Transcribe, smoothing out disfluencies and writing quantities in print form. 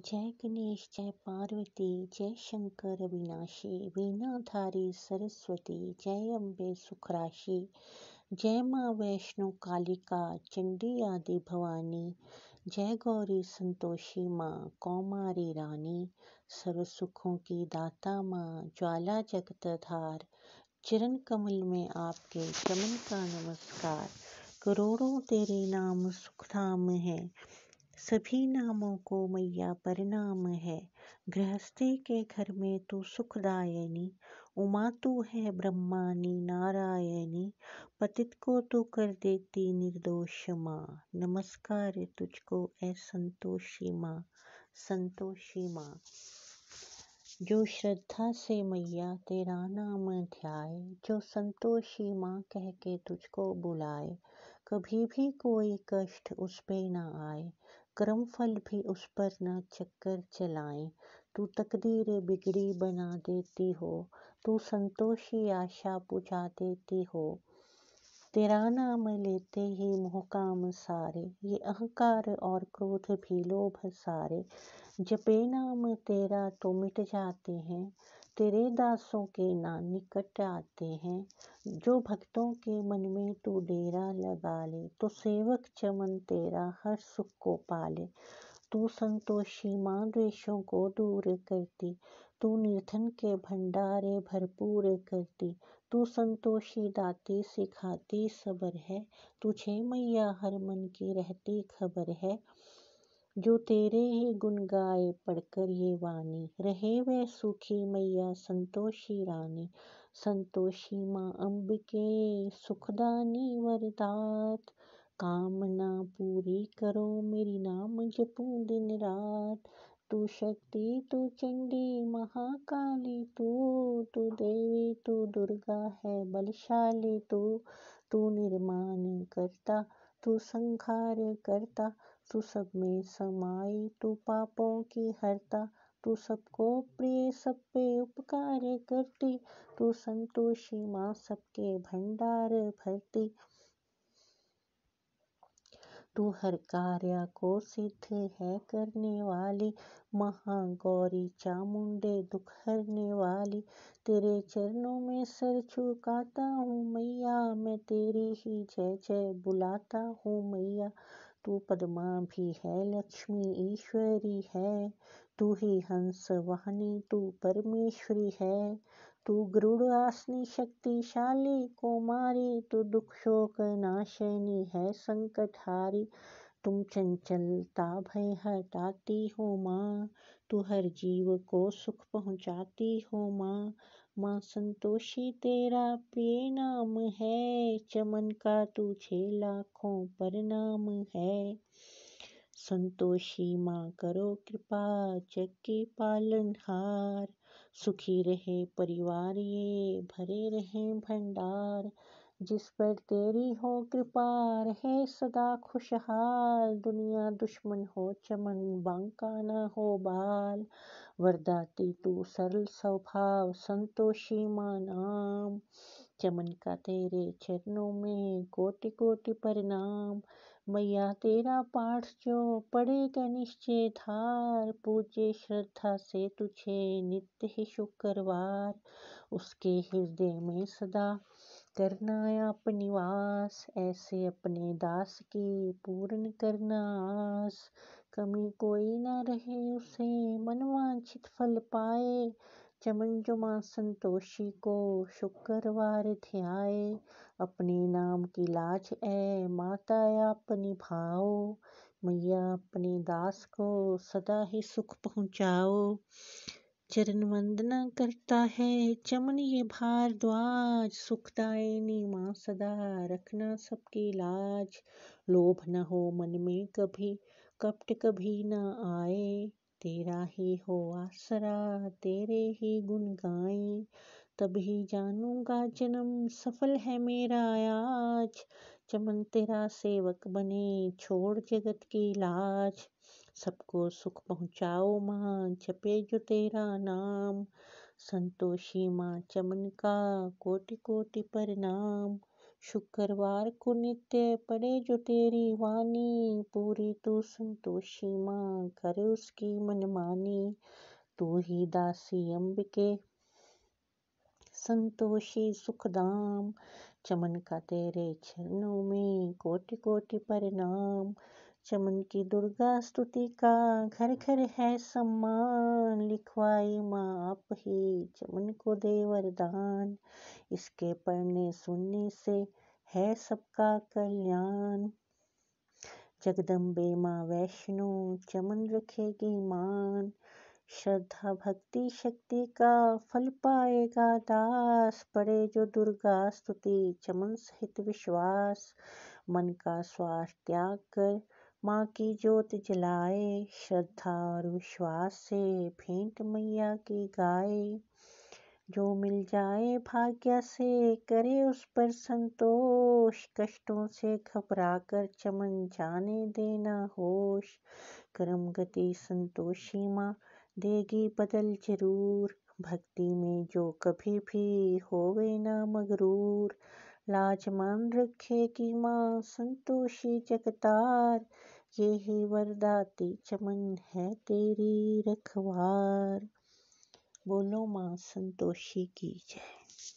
जय गणेश जय पार्वती जय शंकर अविनाशी वीणाधारी सरस्वती जय अम्बे सुखराशि जय माँ वैष्णो कालिका चंडी आदि भवानी जय गौरी संतोषी माँ कौमारी रानी सर्व सुखों की दाता माँ ज्वाला जगतधार चरण कमल में आपके चमन का नमस्कार। करोड़ों तेरे नाम सुखधाम है, सभी नामों को मैया प्रणाम है। गृहस्थी के घर में तू सुखदायनी, उमा तू है ब्रह्मानी नारायणी, पतित को तू कर देती निर्दोष माँ। नमस्कार तुझको ऐ संतोषी माँ, संतोषी माँ। जो श्रद्धा से मैया तेरा नाम ध्याए, जो संतोषी माँ कह के तुझको बुलाए, कभी भी कोई कष्ट उस पे न आए, कर्म फल भी उस पर न चक्कर चलाए। तू तकदीर बिगड़ी बना देती हो, तू संतोषी आशा बुझा देती हो। तेरा नाम लेते ही मोह काम सारे, ये अहंकार और क्रोध भी लोभ सारे। जपे नाम तेरा तो मिट जाते हैं, तेरे दासों के नाम निकट आते हैं। जो भक्तों के मन में तू डेरा लगा ले, तो सेवक चमन तेरा हर सुख को पाले। तू संतोषी माँ द्वेषों को दूर करती, तू निर्धन के भंडारे भरपूर करती। तू संतोषी दाती सिखाती सबर है, तुझे मैया हर मन की रहती खबर है। जो तेरे ही गुण गाए पढ़कर ये वाणी, रहे वह सुखी मैया संतोषी रानी। संतोषी माँ अम्बिके सुखदानी वरदात, कामना पूरी करो मेरी नाम जपूं दिन रात। तू शक्ति तू चंडी महाकाली तू देवी तू दुर्गा है बलशाली तू निर्माण करता तू संहार करता, तू सब में समाई तू पापों की हरता। तू सबको प्रिय सब पे उपकार करती, तू संतोषी माँ सबके भंडार भरती। तू हर कार्य को सिद्ध है करने वाली, महागौरी चामुंडे दुख हरने वाली। तेरे चरणों में सर झुकाता हूँ मैया, मैं तेरी ही जय जय बुलाता हूँ मैया। तू पद्मा भी है लक्ष्मी ईश्वरी है, तू ही हंस वाहनी तू परमेश्वरी है। तू गरुड़ आसनी शक्तिशाली कुमारी, तू दुख शोक नाशनी है संकटहारी। तुम चंचलता भय हटाती हो माँ, तू हर जीव को सुख पहुँचाती हो माँ। माँ संतोषी तेरा प्रिय नाम है, चमन का तुझे लाखों प्रणाम है। संतोषी माँ करो कृपा जग के पालनहार, सुखी रहे परिवार ये भरे रहे भंडार। जिस पर तेरी हो कृपा रहे सदा खुशहाल, दुनिया दुश्मन हो चमन बांका न हो बाल। वरदाती तू सरल स्वभाव संतोषी माँ नाम, चमन का तेरे चरणों में कोटि कोटि प्रणाम। मैया तेरा पाठ जो पढ़ेगा निश्चय धार, पूजे श्रद्धा से तुझे नित्य ही शुक्रवार। उसके हृदय में सदा करना आप निवास, ऐसे अपने दास की पूर्ण करना आस। कमी कोई ना रहे उसे मनवांछित फल पाए, चमन जो माँ संतोषी को शुक्रवार ध्याए। अपने नाम की लाज ऐ माता आप निभाओ, मैया अपने दास को सदा ही सुख पहुँचाओ। चरण वंदना करता है चमन ये भारद्वाज, सुखदायिनी माँ सदा रखना सबकी लाज। लोभ न हो मन में कभी कपट कभी न आए, तेरा ही हो आसरा तेरे ही गुण गाए। तभी जानूंगा जन्म सफल है मेरा आज, चमन तेरा सेवक बने छोड़ जगत की लाज। सबको सुख पहुँचाओ माँ जपे जो तेरा नाम, संतोषी माँ चमन का कोटि कोटि प्रणाम। शुक्रवार को नित्य पढ़े जो तेरी वाणी, पूरी तू संतोषी माँ करे उसकी मनमानी। तू ही दासी अंबिके संतोषी सुखधाम, चमन का तेरे चरणों में कोटि कोटि प्रणाम। चमन की दुर्गा स्तुति का घर घर है सम्मान, लिखवाई माँ आप ही चमन को दे वरदान। इसके पढ़ने सुनने से है सबका कल्याण। जगदम्बे माँ वैष्णो चमन रखेगी मान, श्रद्धा भक्ति शक्ति का फल पाएगा दास। पढ़े जो दुर्गा स्तुति चमन सहित विश्वास, मन का स्वार्थ त्याग कर माँ की ज्योत जलाए। श्रद्धा और विश्वास से भेंट मैया की गाए, जो मिल जाए भाग्य से करे उस पर संतोष। कष्टों से घबरा कर चमन जाने देना होश, कर्म गति संतोषी माँ देगी बदल जरूर। भक्ति में जो कभी भी होवे ना मगरूर, लाज मान रखेगी माँ संतोषी जगतार। ये ही वरदाती चमन है तेरी रखवार। बोलो माँ संतोषी की जय।